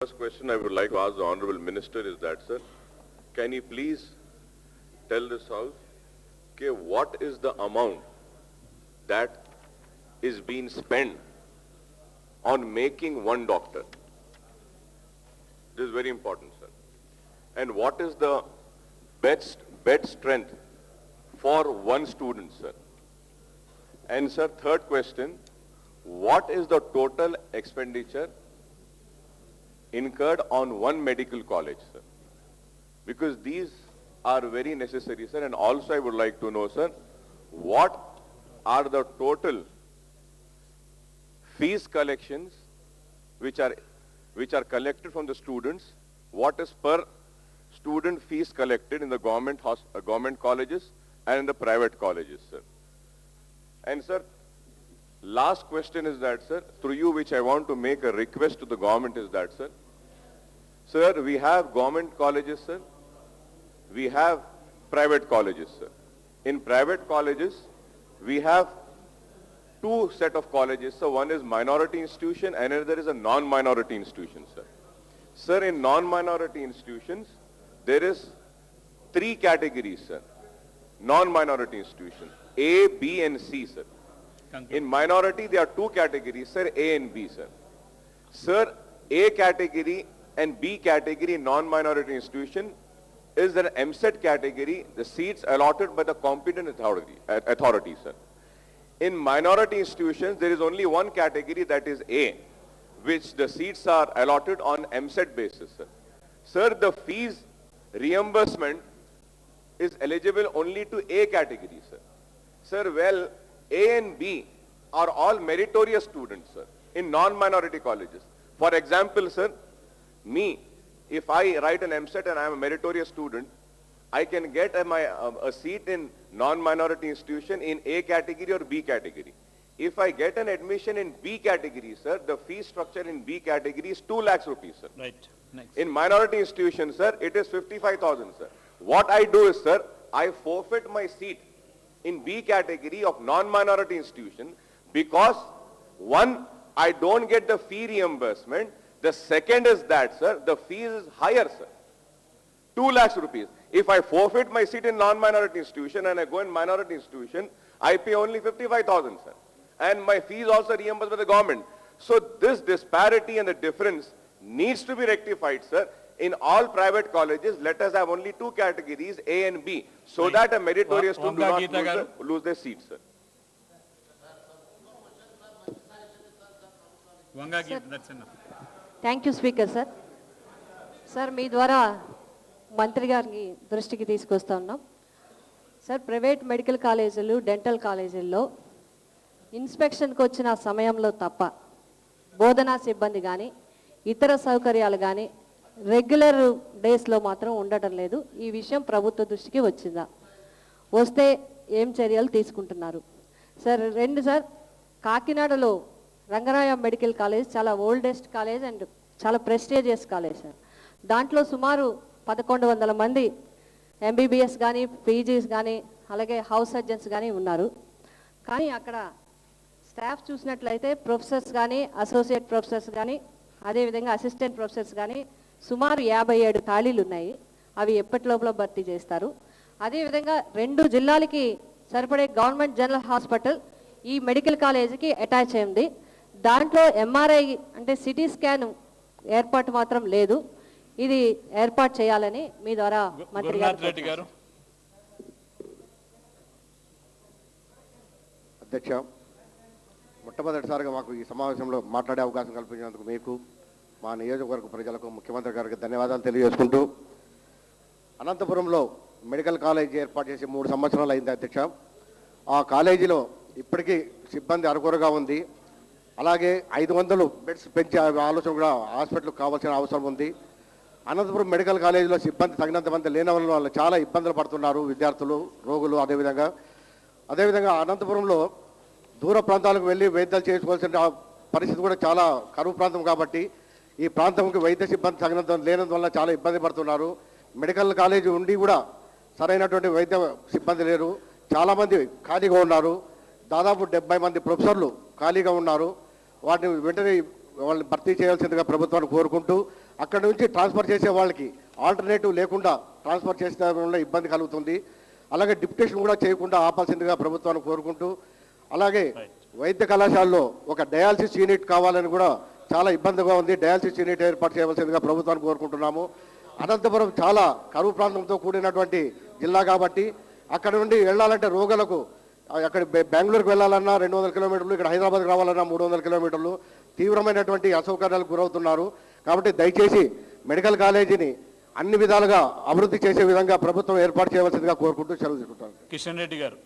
First question I would like to ask the Honorable Minister is that, sir, can you please tell this House, okay, what is the amount that is being spent on making one doctor? This is very important, sir. And what is the bed strength for one student, sir? And sir, third question, what is the total expenditure incurred on one medical college, sir? Because these are very necessary, sir. And also I would like to know, sir, what are the total fees collections which are collected from the students? What is per student fees collected in the government colleges and in the private colleges, sir? And sir, last question is that, sir, through you, which I want to make a request to the government is that, sir, we have government colleges, sir. We have private colleges, sir. In private colleges, we have two set of colleges. So one is minority institution and another is a non-minority institution, sir. Sir, in non-minority institutions, there is three categories, sir. Non-minority institution, A, B and C, sir. In minority, there are two categories, sir, A and B, sir. Sir, A category and B category non-minority institution is an MSET category, the seats allotted by the competent authority, sir. In minority institutions, there is only one category, that is A, which the seats are allotted on MSET basis, sir. Sir, the fees reimbursement is eligible only to A category, sir. Sir, well, A and B are all meritorious students, sir, in non-minority colleges. For example, sir, me, if I write an MSET and I am a meritorious student, I can get a seat in non-minority institution in A category or B category. If I get an admission in B category, sir, the fee structure in B category is 2 lakhs rupees, sir. Right. Next. In minority institution, sir, it is 55,000, sir. What I do is, sir, I forfeit my seat in B category of non-minority institution because, one, I don't get the fee reimbursement. The second is that, sir, the fees is higher, sir. 2 lakhs rupees. If I forfeit my seat in non-minority institution and I go in minority institution, I pay only 55,000, sir. And my fees also reimbursed by the government. So this disparity and the difference needs to be rectified, sir. In all private colleges, let us have only two categories, A and B, so that a meritorious student do not lose their seat, sir. Thank you speaker sir. Sir, మీ ద్వారా మంత్రి గారికి దృష్టికి తీసుకొస్తా ఉన్నాం. సార్, private medical కాలేజీలు, dental కాలేజీల్లో ఇన్స్పెక్షన్కి వచ్చిన సమయంలో తప్ప బోధనా సిబ్బంది కానీ ఇతర సౌకర్యాలు కానీ రెగ్యులర్ డేస్లో మాత్రం ఉండటం లేదు. ఈ విషయం ప్రభుత్వ దృష్టికి వచ్చిందా? వస్తే ఏం చర్యలు తీసుకుంటున్నారు? సార్, సార్, కాకినాడలో రంగరాయ మెడికల్ కాలేజ్ చాలా ఓల్డెస్ట్ కాలేజ్ అండ్ చాలా ప్రెస్టీజియస్ కాలేజ్ సార్. దాంట్లో సుమారు 1100 మంది ఎంబీబీఎస్ కానీ, పీజీస్ కానీ, అలాగే హౌస్ సర్జన్స్ కానీ ఉన్నారు. కానీ అక్కడ స్టాఫ్ చూసినట్లయితే ప్రొఫెసర్స్ కానీ, అసోసియేట్ ప్రొఫెసర్స్ కానీ, అదేవిధంగా అసిస్టెంట్ ప్రొఫెసర్స్ కానీ సుమారు 57 ఖాళీలు ఉన్నాయి. అవి ఎప్పటి లోపల భర్తీ చేస్తారు? అదేవిధంగా 2 జిల్లాలకి సరిపడే గవర్నమెంట్ జనరల్ హాస్పిటల్ ఈ మెడికల్ కాలేజీకి అటాచ్ అయింది. దాంట్లో ఎంఆర్ఐ అంటే సిటీ స్కాన్ ఏర్పాటు మాత్రం లేదు. ఇది ఏర్పాటు చేయాలని మీ ద్వారా మంత్రి గారు. అధ్యక్ష, మొట్టమొదటిసారిగా మాకు ఈ సమావేశంలో మాట్లాడే అవకాశం కల్పించినందుకు మీకు, మా నియోజకవర్గ ప్రజలకు, ముఖ్యమంత్రి గారికి ధన్యవాదాలు తెలియజేసుకుంటూ, అనంతపురంలో మెడికల్ కాలేజీ ఏర్పాటు చేసి 3 సంవత్సరాలు అయింది అధ్యక్ష. ఆ కాలేజీలో ఇప్పటికీ సిబ్బంది అరకొరగా ఉంది. అలాగే 500 బెడ్స్ పెంచే ఆలోచన కూడా హాస్పిటల్కి కావాల్సిన అవసరం ఉంది. అనంతపురం మెడికల్ కాలేజీలో సిబ్బంది తగినంత మంది లేని వల్ల చాలా ఇబ్బందులు పడుతున్నారు విద్యార్థులు, రోగులు. అదేవిధంగా అనంతపురంలో దూర ప్రాంతాలకు వెళ్ళి వైద్యాలు చేసుకోవాల్సిన పరిస్థితి కూడా చాలా కరువు ప్రాంతం కాబట్టి ఈ ప్రాంతంకి వైద్య సిబ్బంది తగినంత లేనందువల్ల చాలా ఇబ్బంది పడుతున్నారు. మెడికల్ కాలేజీ ఉండి కూడా సరైనటువంటి వైద్య సిబ్బంది లేరు. చాలామంది ఖాళీగా ఉన్నారు. దాదాపు 70 మంది ప్రొఫెసర్లు ఖాళీగా ఉన్నారు. వాటిని వెంటనే వాళ్ళని భర్తీ చేయాల్సిందిగా ప్రభుత్వాన్ని కోరుకుంటూ, అక్కడ నుంచి ట్రాన్స్ఫర్ చేసే వాళ్ళకి ఆల్టర్నేటివ్ లేకుండా ట్రాన్స్ఫర్ చేసే వల్ల ఇబ్బంది కలుగుతుంది. అలాగే డిప్యుటేషన్ కూడా చేయకుండా ఆపాల్సిందిగా ప్రభుత్వాన్ని కోరుకుంటూ, అలాగే వైద్య కళాశాలలో ఒక డయాలసిస్ యూనిట్ కావాలని కూడా చాలా ఇబ్బందిగా ఉంది. డయాలసిస్ యూనిట్ ఏర్పాటు చేయవలసిందిగా ప్రభుత్వాన్ని కోరుకుంటున్నాము. అనంతపురం చాలా కరువు ప్రాంతంతో కూడినటువంటి జిల్లా కాబట్టి అక్కడ నుండి వెళ్ళాలంటే రోగులకు అక్కడ బెంగళూరుకు వెళ్ళాలన్నా 200 కిలోమీటర్లు, ఇక్కడ హైదరాబాద్కి రావాలన్నా 300 కిలోమీటర్లు, తీవ్రమైనటువంటి అసౌకర్యాలకు గురవుతున్నారు. కాబట్టి దయచేసి మెడికల్ కాలేజీని అన్ని విధాలుగా అభివృద్ధి చేసే విధంగా ప్రభుత్వం ఏర్పాటు చేయవలసిందిగా కోరుకుంటూ సెలవు తీసుకుంటాను. కిషన్ రెడ్డి గారు.